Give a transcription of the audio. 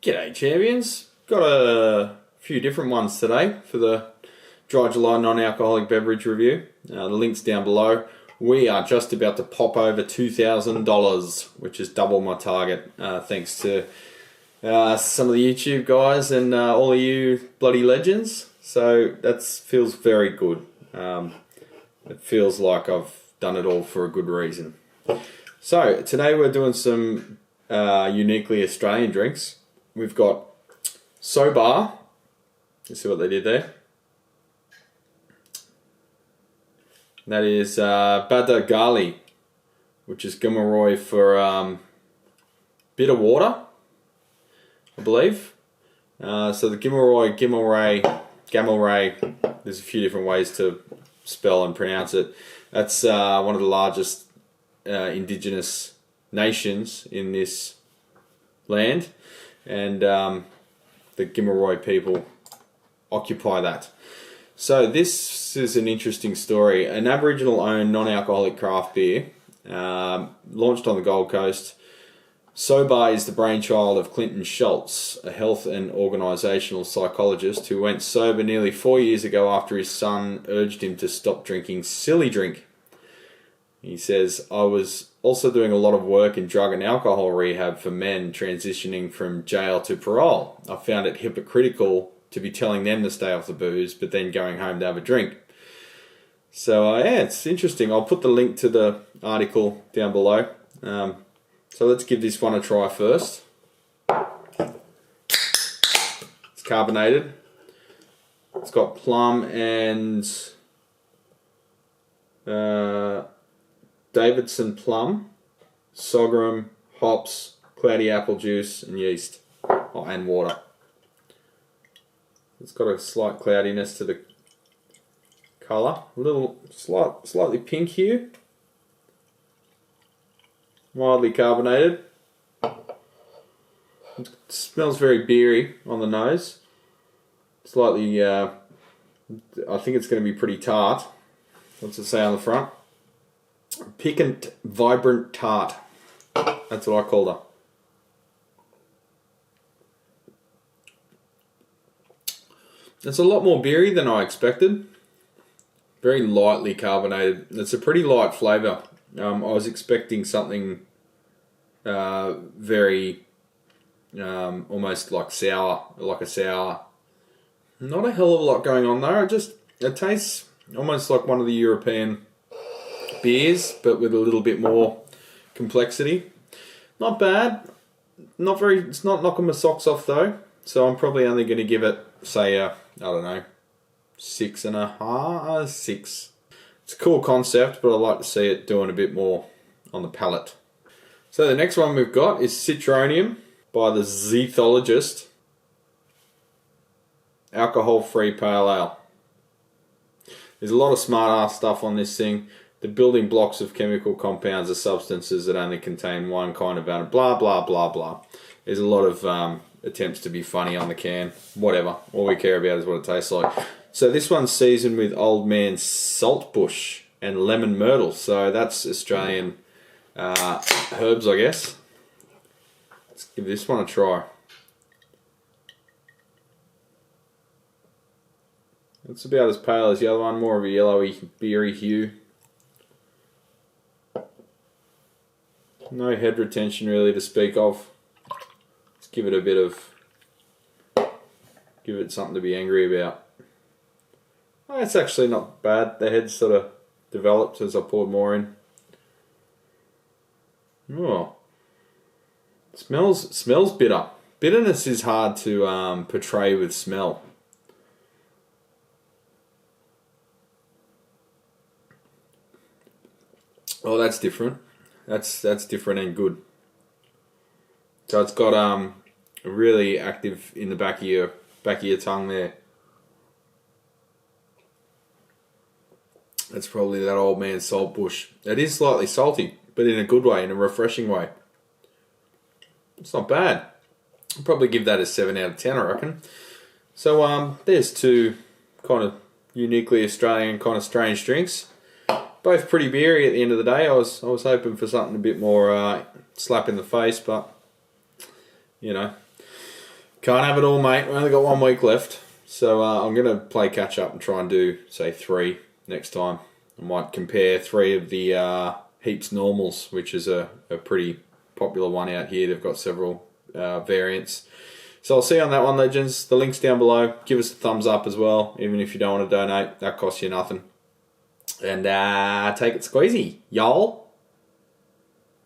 G'day champions, got a few different ones today for the Dry July non-alcoholic beverage review. The link's down below. We are just about to pop over $2,000, which is double my target, thanks to some of the YouTube guys and all of you bloody legends. So that feels very good. It feels like I've done it all for a good reason. So today we're doing some uniquely Australian drinks. We've got Sobar. Let's see what they did there. That is Badagali, which is Gumaroy for bitter water, I believe. So the Gamelray, there's a few different ways to spell and pronounce it. That's one of the largest indigenous nations in this land, and the Gumaroy people occupy that. So this is an interesting story. An Aboriginal owned non-alcoholic craft beer, launched on the Gold Coast. Sobar is the brainchild of Clinton Schultz, a health and organisational psychologist who went sober nearly 4 years ago after his son urged him to stop drinking silly drink. He says, I was also doing a lot of work in drug and alcohol rehab for men transitioning from jail to parole. I found it hypocritical to be telling them to stay off the booze, but then going home to have a drink. So yeah, it's interesting. I'll put the link to the article down below. So let's give this one a try first. It's carbonated. It's got plum and Davidson plum, sorghum, hops, cloudy apple juice, and yeast. Oh, and water. It's got a slight cloudiness to the colour. A little slightly pink hue. Mildly carbonated. It smells very beery on the nose. Slightly, I think it's going to be pretty tart. What's it say on the front? Piquant, vibrant tart. That's what I called her. It's a lot more beery than I expected. Very lightly carbonated. It's a pretty light flavour. I was expecting something very almost like sour, like a sour. Not a hell of a lot going on though. It tastes almost like one of the European beers, but with a little bit more complexity. Not bad. Not very. It's not knocking my socks off though. So I'm probably only going to give it, say, I don't know, 6.5, 6. It's a cool concept, but I like to see it doing a bit more on the palate. So the next one we've got is Citronium by the Zethologist. Alcohol-free pale ale. There's a lot of smart-ass stuff on this thing. The building blocks of chemical compounds are substances that only contain one kind of atom. Blah, blah, blah, blah. There's a lot of attempts to be funny on the can. Whatever. All we care about is what it tastes like. So this one's seasoned with Old Man Saltbush and Lemon Myrtle. So that's Australian herbs, I guess. Let's give this one a try. It's about as pale as the other one, more of a yellowy, beery hue. No head retention really to speak of. Let's give it a bit of, give it something to be angry about. Oh, it's actually not bad. The head sort of developed as I poured more in. Oh, smells bitter. Bitterness is hard to portray with smell. Oh, that's different. That's different and good. So it's got really active in the back of your tongue there. That's probably that Old Man Saltbush. It is slightly salty, but in a good way, in a refreshing way. It's not bad. I'll probably give that a 7 out of 10, I reckon. So there's two kind of uniquely Australian, kind of strange drinks. Both pretty beery at the end of the day. I was hoping for something a bit more slap in the face, but you know. Can't have it all, mate. We only got 1 week left. So I'm going to play catch up and try and do, say, 3 next time. I might compare 3 of the Heaps Normals, which is a pretty popular one out here. They've got several variants. So I'll see you on that one, legends. The link's down below. Give us a thumbs up as well, even if you don't want to donate. That costs you nothing. And take it squeezy, y'all.